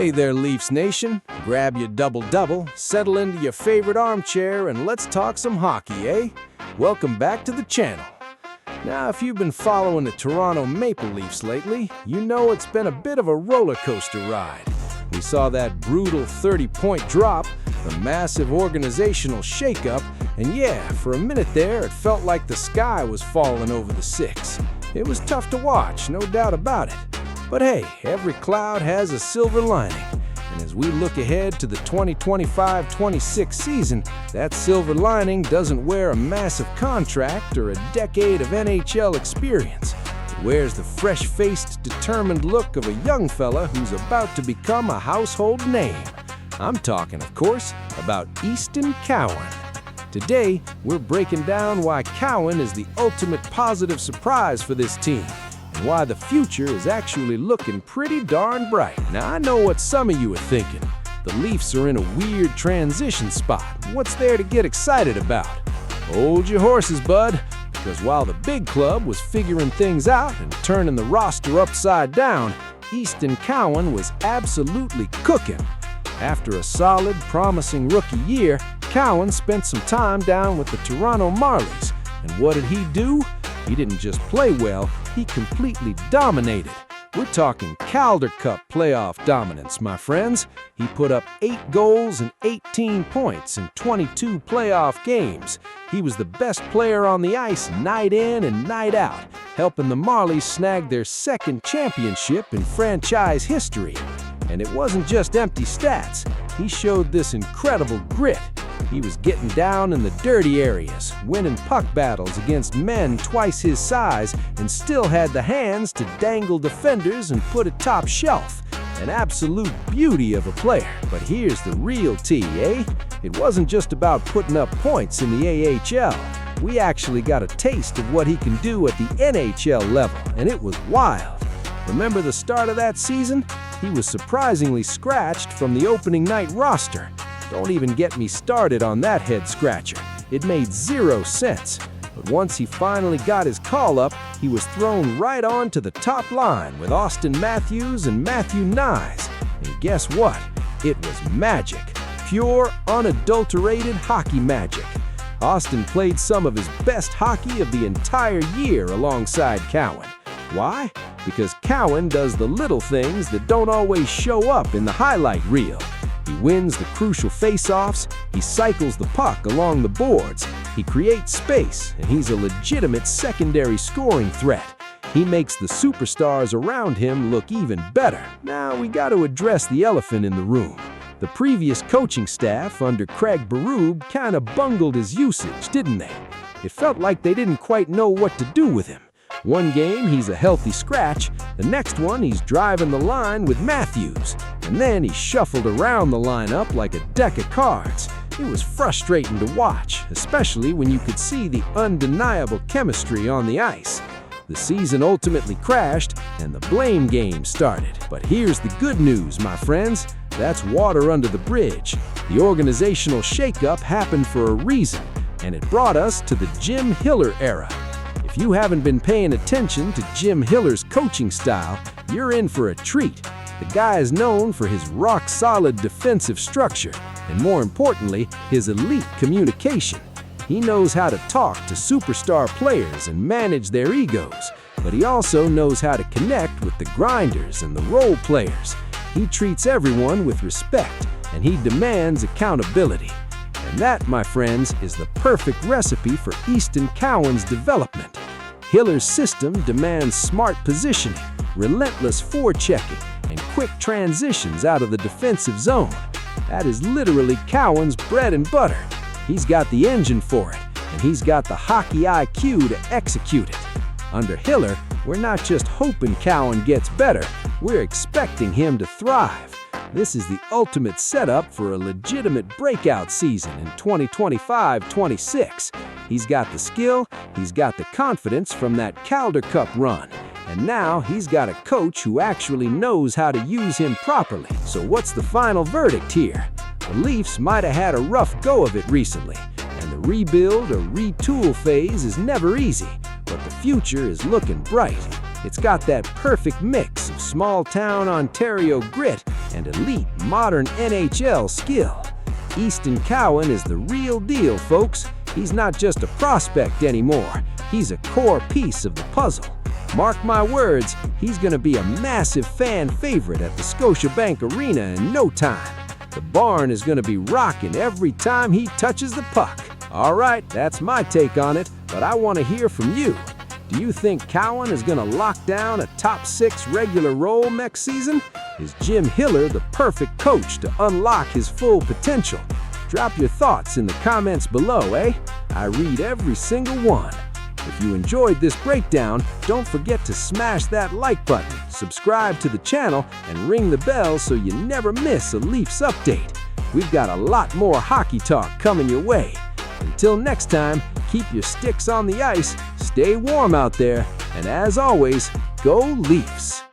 Hey there, Leafs Nation. Grab your double-double, settle into your favorite armchair, and let's talk some hockey, eh? Welcome back to the channel. Now, if you've been following the Toronto Maple Leafs lately, you know it's been a bit of a roller coaster ride. We saw that brutal 30-point drop, the massive organizational shakeup, and yeah, for a minute there, it felt like the sky was falling over the Six. It was tough to watch, no doubt about it. But hey, every cloud has a silver lining. And as we look ahead to the 2025-26 season, that silver lining doesn't wear a massive contract or a decade of NHL experience. It wears the fresh-faced, determined look of a young fella who's about to become a household name. I'm talking, of course, about Easton Cowan. Today, we're breaking down why Cowan is the ultimate positive surprise for this team, and why the future is actually looking pretty darn bright. Now, I know what some of you are thinking. The Leafs are in a weird transition spot. What's there to get excited about? Hold your horses, bud, because while the big club was figuring things out and turning the roster upside down, Easton Cowan was absolutely cooking. After a solid, promising rookie year, Cowan spent some time down with the Toronto Marlies. And what did he do? He didn't just play well, he completely dominated. We're talking Calder Cup playoff dominance, my friends. He put up 8 goals and 18 points in 22 playoff games. He was the best player on the ice night in and night out, helping the Marlies snag their second championship in franchise history. And it wasn't just empty stats. He showed this incredible grit. He was getting down in the dirty areas, winning puck battles against men twice his size, and still had the hands to dangle defenders and put it top shelf. An absolute beauty of a player. But here's the real tea, eh? It wasn't just about putting up points in the AHL. We actually got a taste of what he can do at the NHL level, and it was wild. Remember the start of that season? He was surprisingly scratched from the opening night roster. Don't even get me started on that head-scratcher. It made 0 sense. But once he finally got his call-up, he was thrown right on to the top line with Auston Matthews and Matthew Knies. And guess what? It was magic. Pure, unadulterated hockey magic. Auston played some of his best hockey of the entire year alongside Cowan. Why? Because Cowan does the little things that don't always show up in the highlight reel. He wins the crucial face-offs, he cycles the puck along the boards, he creates space, and he's a legitimate secondary scoring threat. He makes the superstars around him look even better. Now, we got to address the elephant in the room. The previous coaching staff under Craig Berube kind of bungled his usage, didn't they? It felt like they didn't quite know what to do with him. One game, he's a healthy scratch. The next one, he's driving the line with Matthews. And then he shuffled around the lineup like a deck of cards. It was frustrating to watch, especially when you could see the undeniable chemistry on the ice. The season ultimately crashed, and the blame game started. But here's the good news, my friends. That's water under the bridge. The organizational shakeup happened for a reason, and it brought us to the Jim Hiller era. If you haven't been paying attention to Jim Hiller's coaching style, you're in for a treat. The guy is known for his rock-solid defensive structure, and more importantly, his elite communication. He knows how to talk to superstar players and manage their egos, but he also knows how to connect with the grinders and the role players. He treats everyone with respect, and he demands accountability. And that, my friends, is the perfect recipe for Easton Cowan's development. Hiller's system demands smart positioning, relentless forechecking, and quick transitions out of the defensive zone. That is literally Cowan's bread and butter. He's got the engine for it, and he's got the hockey IQ to execute it. Under Hiller, we're not just hoping Cowan gets better, we're expecting him to thrive. This is the ultimate setup for a legitimate breakout season in 2025-26. He's got the skill, he's got the confidence from that Calder Cup run, and now he's got a coach who actually knows how to use him properly. So what's the final verdict here? The Leafs might have had a rough go of it recently, and the rebuild or retool phase is never easy, but the future is looking bright. It's got that perfect mix of small-town Ontario grit and elite modern NHL skill. Easton Cowan is the real deal, folks. He's not just a prospect anymore. He's a core piece of the puzzle. Mark my words, he's going to be a massive fan favorite at the Scotiabank Arena in no time. The barn is going to be rocking every time he touches the puck. All right, that's my take on it, but I want to hear from you. Do you think Cowan is going to lock down a top 6 regular role next season? Is Jim Hiller the perfect coach to unlock his full potential? Drop your thoughts in the comments below, eh? I read every single one. If you enjoyed this breakdown, don't forget to smash that like button, subscribe to the channel, and ring the bell so you never miss a Leafs update. We've got a lot more hockey talk coming your way. Until next time, keep your sticks on the ice, stay warm out there, and as always, go Leafs!